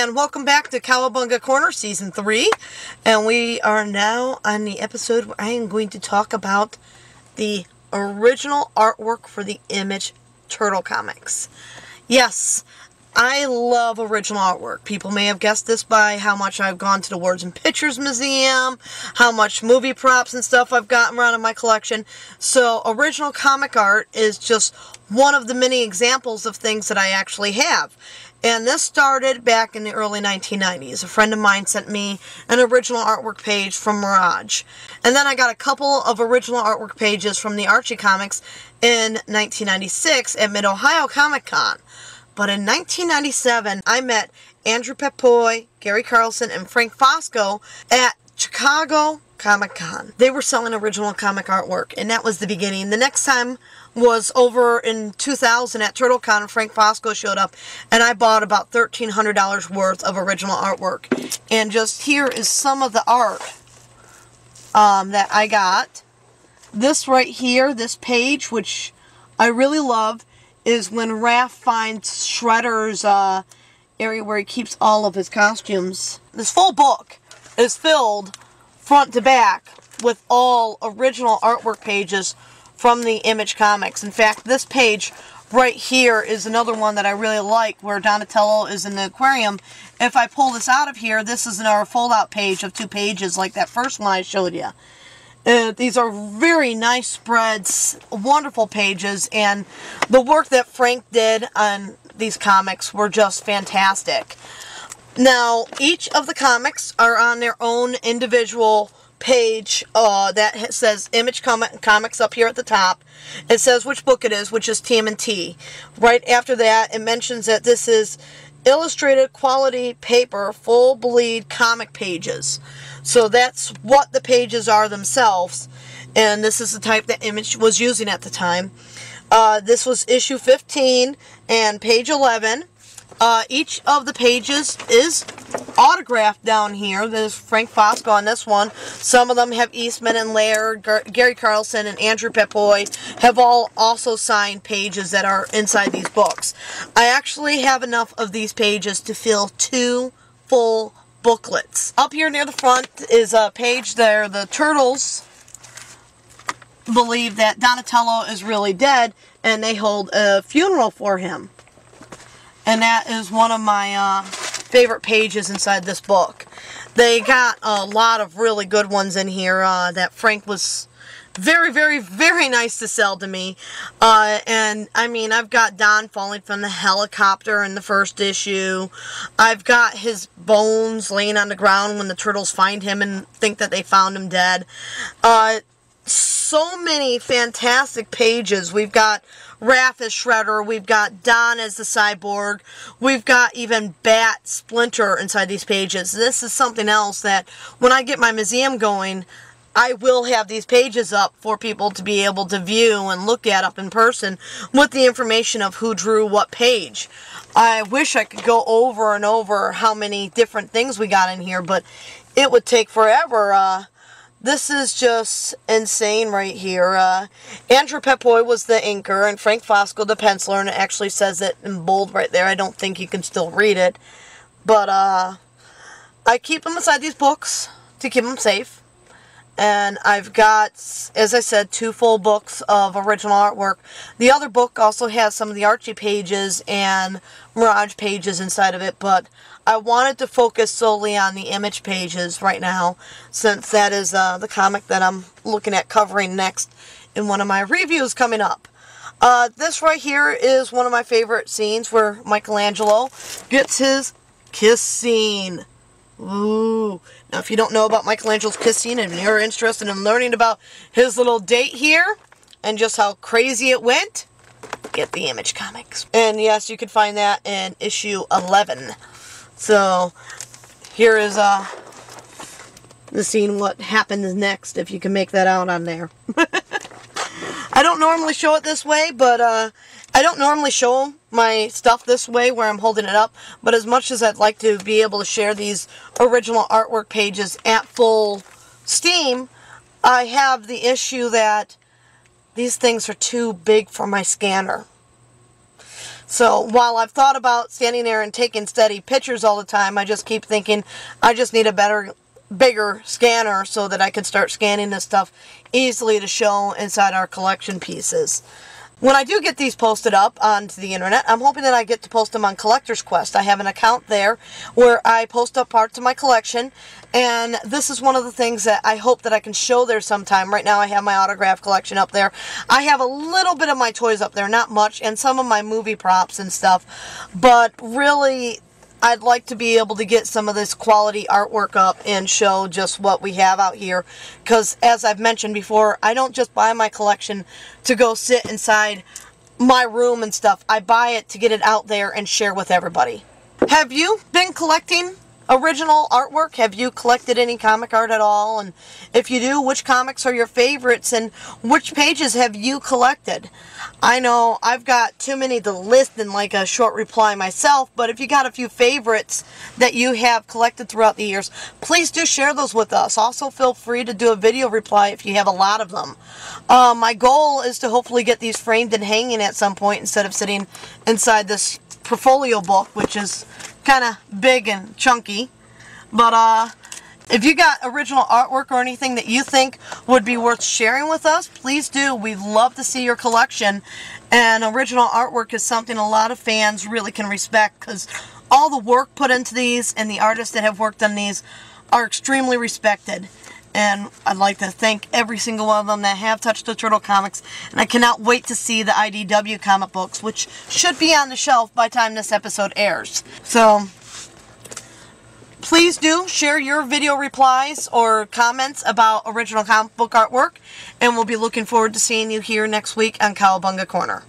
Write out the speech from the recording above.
and welcome back to Cowabunga Corner Season 3. And we are now on the episode where I am going to talk about the original artwork for the Image Turtle comics. Yes, I love original artwork. People may have guessed this by how much I've gone to the Words and Pictures Museum, how much movie props and stuff I've gotten around in my collection. So original comic art is just one of the many examples of things that I actually have. And this started back in the early 1990s. A friend of mine sent me an original artwork page from Mirage. And then I got a couple of original artwork pages from the Archie comics in 1996 at Mid-Ohio Comic Con. But in 1997, I met Andrew Pepoy, Gary Carlson, and Frank Fosco at Chicago Comic Con. They were selling original comic artwork, and that was the beginning. The next time was over in 2000 at TurtleCon. Frank Fosco showed up, and I bought about $1,300 worth of original artwork. And just here is some of the art that I got. This right here, this page, which I really love, is when Raph finds Shredder's area where he keeps all of his costumes. This full book is filled front to back with all original artwork pages from the Image comics. In fact, this page right here is another one that I really like, where Donatello is in the aquarium. If I pull this out of here, this is another fold-out page of 2 pages like that first one I showed you. These are very nice spreads, wonderful pages, and the work that Frank did on these comics were just fantastic. Now, each of the comics are on their own individual page that says Image Comics up here at the top. It says which book it is, which is TMNT. Right after that, it mentions that this is illustrated quality paper, full bleed comic pages. So that's what the pages are themselves, and this is the type that Image was using at the time. This was issue 15 and page 11. Each of the pages is autographed down here. There's Frank Fosco on this one. Some of them have Eastman and Laird, Gary Carlson, and Andrew Pepoy have all also signed pages that are inside these books. I actually have enough of these pages to fill 2 full booklets. Up here near the front is a page there. The Turtles believe that Donatello is really dead, and they hold a funeral for him. And that is one of my favorite pages inside this book. They got a lot of really good ones in here that Frank was very, very, very nice to sell to me. And, I mean, I've got Don falling from the helicopter in the first issue. I've got his bones laying on the ground when the Turtles find him and think that they found him dead. So many fantastic pages. We've got Raph as Shredder, we've got Don as the Cyborg, we've got even Bat Splinter inside these pages. This is something else that when I get my museum going, I will have these pages up for people to be able to view and look at up in person with the information of who drew what page. I wish I could go over and over how many different things we got in here, but it would take forever. This is just insane right here. Andrew Pepoy was the inker, and Frank Fosco the penciler, and it actually says it in bold right there. I don't think you can still read it. But I keep them inside these books to keep them safe. And I've got, as I said, 2 full books of original artwork. The other book also has some of the Archie pages and Mirage pages inside of it, but I wanted to focus solely on the Image pages right now, since that is the comic that I'm looking at covering next in one of my reviews coming up. This right here is one of my favorite scenes where Michelangelo gets his kiss scene. Ooh. Now, if you don't know about Michelangelo's kiss scene and you're interested in learning about his little date here and just how crazy it went, get the Image comics. And yes, you can find that in issue 11. So, here is the scene, what happens next, if you can make that out on there. I don't normally show it this way, but I don't normally show my stuff this way where I'm holding it up, but as much as I'd like to be able to share these original artwork pages at full steam, I have the issue that these things are too big for my scanner. So while I've thought about standing there and taking steady pictures all the time, I just keep thinking I just need a better, bigger scanner so that I can start scanning this stuff easily to show inside our collection pieces. When I do get these posted up onto the internet, I'm hoping that I get to post them on Collector's Quest. I have an account there where I post up parts of my collection, and this is one of the things that I hope that I can show there sometime. Right now I have my autograph collection up there. I have a little bit of my toys up there, not much, and some of my movie props and stuff, but really I'd like to be able to get some of this quality artwork up and show just what we have out here. Because, as I've mentioned before, I don't just buy my collection to go sit inside my room and stuff. I buy it to get it out there and share with everybody. Have you been collecting original artwork? Have you collected any comic art at all? And if you do, which comics are your favorites and which pages have you collected? I know I've got too many to list in like a short reply myself, but if you got a few favorites that you have collected throughout the years, please do share those with us. Also, feel free to do a video reply if you have a lot of them. My goal is to hopefully get these framed and hanging at some point instead of sitting inside this portfolio book, which is kind of big and chunky. But if you got original artwork or anything that you think would be worth sharing with us, please do. We'd love to see your collection. And original artwork is something a lot of fans really can respect, because all the work put into these and the artists that have worked on these are extremely respected. And I'd like to thank every single one of them that have touched the Turtle comics. And I cannot wait to see the IDW comic books, which should be on the shelf by the time this episode airs. So please do share your video replies or comments about original comic book artwork. And we'll be looking forward to seeing you here next week on Cowabunga Corner.